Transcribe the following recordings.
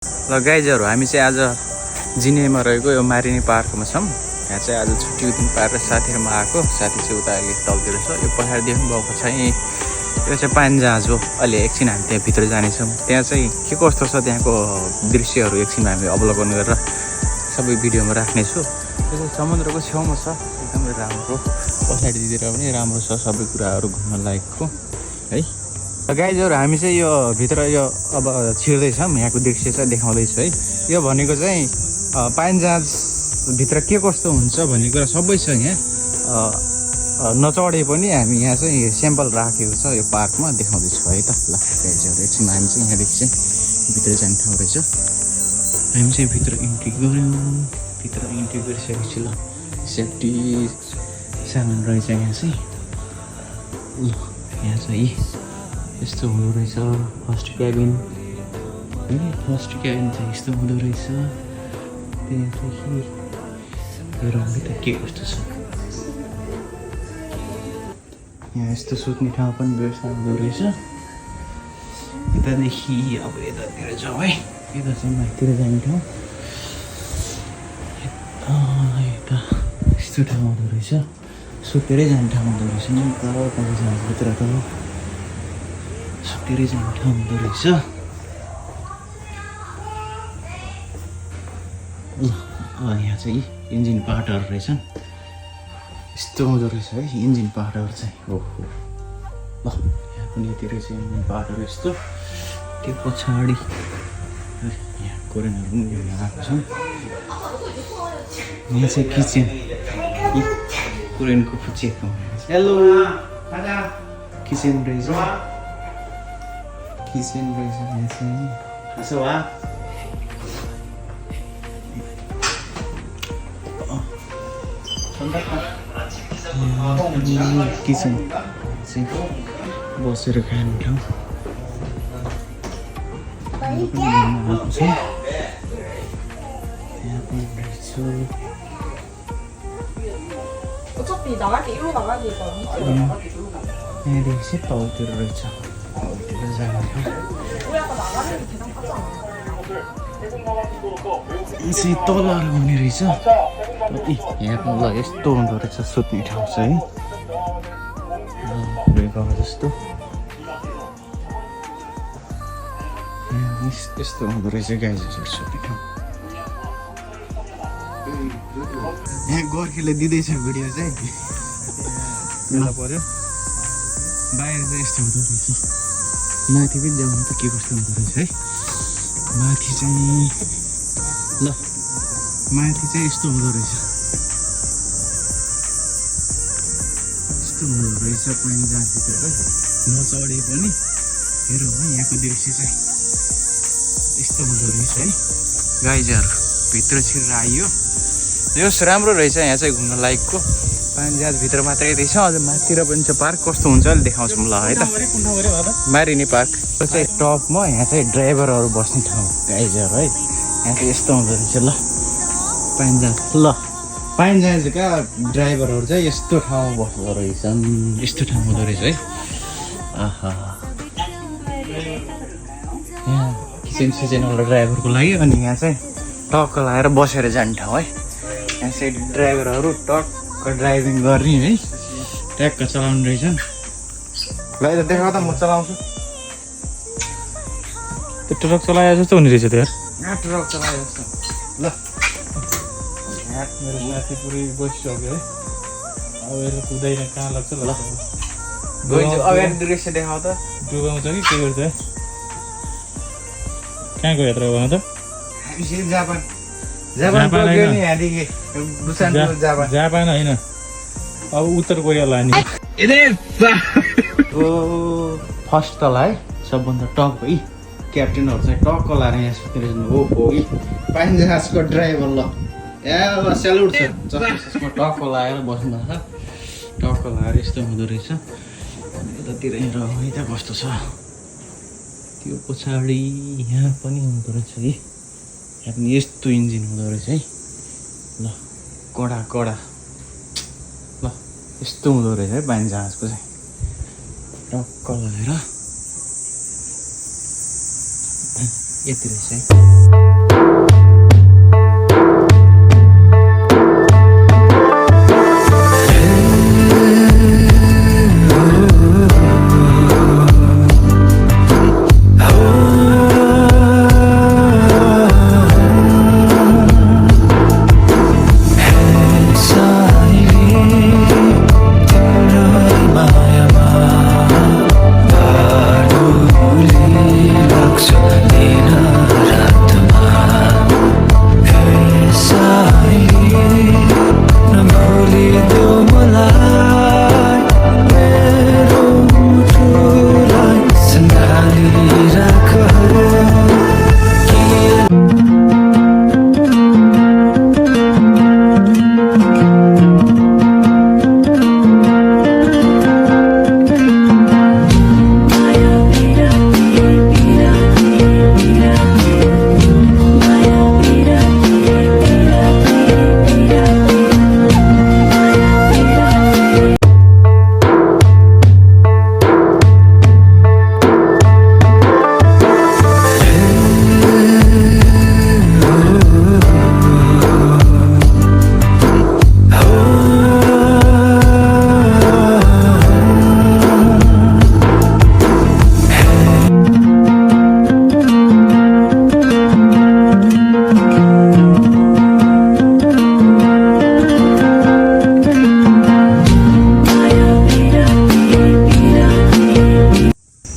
ल गाइजहरू हामी चाहिँ आज जिनेमा रहेको यो मारिनी पार्कमा छौँ। यहाँ चाहिँ आज छुट्टीको दिन पारेर साथीहरूमा आएको। साथी चाहिँ उता अहिले तलतिर छ। यो पछाडि देख्नु भएको चाहिँ यो चाहिँ पानीजहाज हो। अहिले एकछिन हामी त्यहाँ भित्र जानेछौँ। त्यहाँ चाहिँ के कस्तो छ त्यहाँको दृश्यहरू एकछिन हामी अवलोकन गरेर सबै भिडियोमा राख्नेछु। यो चाहिँ समुद्रको छेउमा छ, एकदमै राम्रो। पछाडितिर पनि राम्रो छ, सबै कुराहरू घुम्न लायकको है। गाइजहरू हामी चाहिँ यो भित्र यो अब छिर्दैछौँ। यहाँको दृश्य चाहिँ देखाउँदैछु है। यो भनेको चाहिँ पानीजहाजभित्र के कस्तो हुन्छ भन्ने कुरा सबै छ यहाँ। नचढे पनि हामी यहाँ चाहिँ स्याम्पल राखेको छ यो पार्कमा, देखाउँदैछु है त। ल गाइजहरू एकछिन हामी चाहिँ यहाँदेखि चाहिँ भित्र जाने ठाउँ रहेछ। हामी चाहिँ भित्र इन्ट्री गऱ्यौँ। भित्र इन्ट्री गरिसकेपछि ल सेफ्टी सामान रहेछ यहाँ चाहिँ। ल यहाँ चाहिँ यस्तो हुँदो रहेछ फर्स्ट क्याबिन है। फर्स्ट क्याबिन चाहिँ यस्तो हुँदो रहेछ। त्यहाँदेखि हेरौँ है त के कस्तो छ। यहाँ यस्तो सुत्ने ठाउँ पनि व्यवस्था हुँदो रहेछ। यतादेखि अब यतातिर जाउँ है। यता चाहिँ माथितिर जाने ठाउँ। यता यस्तो ठाउँ हुँदो रहेछ। सुतेरै जाने ठाउँ हुँदो रहेछ नि त। पानीजहाजभित्र त सुतेरै जाने ठाउँ हुँदो रहेछ। ल यहाँ चाहिँ इन्जिन पार्टहरू रहेछन्। यस्तो हुँदो रहेछ है इन्जिन पार्टहरू चाहिँ। ओहो ल यहाँ पनि यति रहेछ इन्जिन पार्टहरू यस्तो। त्यो पछाडि यहाँ कोरेनहरू पनि यहाँ आएको छन्। यहाँ चाहिँ किचन कोरेनको फुचेको। हेलो किचन रहेछ। किचन रहेछ यहाँ चाहिँ। खासो वा किचन चाहिँ बसेर खाने ठाउँ। यहाँदेखि चाहिँ तलतिर रहेछ। तलतिर जाने ठाउँ चाहिँ तलहरू हुने रहेछ। यहाँ पनि ल यस्तो हुँदो रहेछ सुत्ने ठाउँ चाहिँ है। जस्तो यस्तो हुँदो रहेछ गाइजहरू सुत्ने ठाउँ। यहाँ गोर्खेले दिँदैछ भिडियो चाहिँ पर्यो। बाहिर चाहिँ यस्तो हुँदो रहेछ। माथि पनि जाउँ त के कस्तो हुँदो रहेछ है। माथि चाहिँ ल माथि चाहिँ यस्तो हुँदो रहेछ। यस्तो हुँदो रहेछ पानीजहाजभित्र नचढे पनि। हेरौँ है यहाँको दृश्य चाहिँ यस्तो हुँदो रहेछ है। गाइजहरू भित्र छिरेर आइयो। यस राम्रो रहेछ यहाँ चाहिँ घुम्न लायकको। पानीजहाजभित्र मात्रै रहेछ, अझ माथितिर पनि छ पार्क। कस्तो हुन्छ अहिले देखाउँछौँ ल है त। मारिनी पार्क चाहिँ टपमा। यहाँ चाहिँ ड्राइभरहरू बस्ने ठाउँ गाइजहरू है। यहाँ चाहिँ यस्तो हुँदो रहेछ ल पानीजहाज। ल पानीजहाजका ड्राइभरहरू चाहिँ यस्तो ठाउँमा बस्दो रहेछन्। यस्तो ठाउँ हुँदो रहेछ है। आहा यहाँ किचन सिजन एउटा ड्राइभरको लागि। अनि यहाँ चाहिँ टक्क लगाएर बसेर जाने ठाउँ है। यहाँ चाहिँ ड्राइभरहरू टक्क ड्राइभिङ गर्ने है। ट्याक्क चलाउने रहेछन्। ल यता देखाऊ त म चलाउँछु। त्यो ट्रक चलाए जस्तो हुने रहेछ त्यो। यहाँ ट्रक चलाए जस्तो। ल यहाँ मेरो साथी पुरै बसिसक्यो है। अब हेरेर कुदैन कहाँ लाग्छ ल। अगाडि दृश्य देखाऊ त। डुबाउँछ कि के गर्छ? कहाँ गयो यात्रा गर्नु त? जापान। जापान होइन, अब उत्तर कोरिया लाने। फर्स्ट तल है सबभन्दा टप है। क्याप्टेनहरू चाहिँ टक्क लाएर यहाँ सुतेर हो पानीजहाजको ड्राइभर। ल यहाँ ल स्यालुट छ। जसमा टक्क लगाएर बस्नु भएको छ। टक्क लगाएर यस्तो हुँदो रहेछ। यतातिर हेर है त कस्तो छ। त्यो पछाडि यहाँ पनि हुँदो रहेछ है। यहाँ पनि यस्तो इन्जिन हुँदो रहेछ है। ल कडा कडा। ल यस्तो हुँदो रहेछ है पानीजहाजको चाहिँ। टक्क लगाएर यति रहेछ है।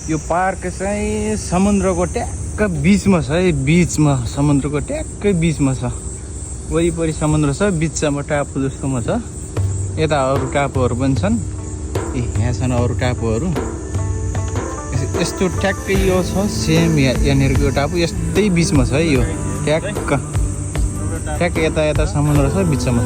यो पार्क चाहिँ समुद्रको ट्याक्क बिचमा छ है, बिचमा समुद्रको ट्याक्कै बिचमा छ। वरिपरि समुद्र छ, बिचमा टापु जस्तोमा छ। यता अरू टापुहरू पनि छन्। यहाँ छन् अरू टापुहरू। यस्तो ट्याक्कै यो छ सेम यहाँनिरको टापु यस्तै बिचमा छ है। यो ट्याक्क यता यता समुद्र छ, बिचमा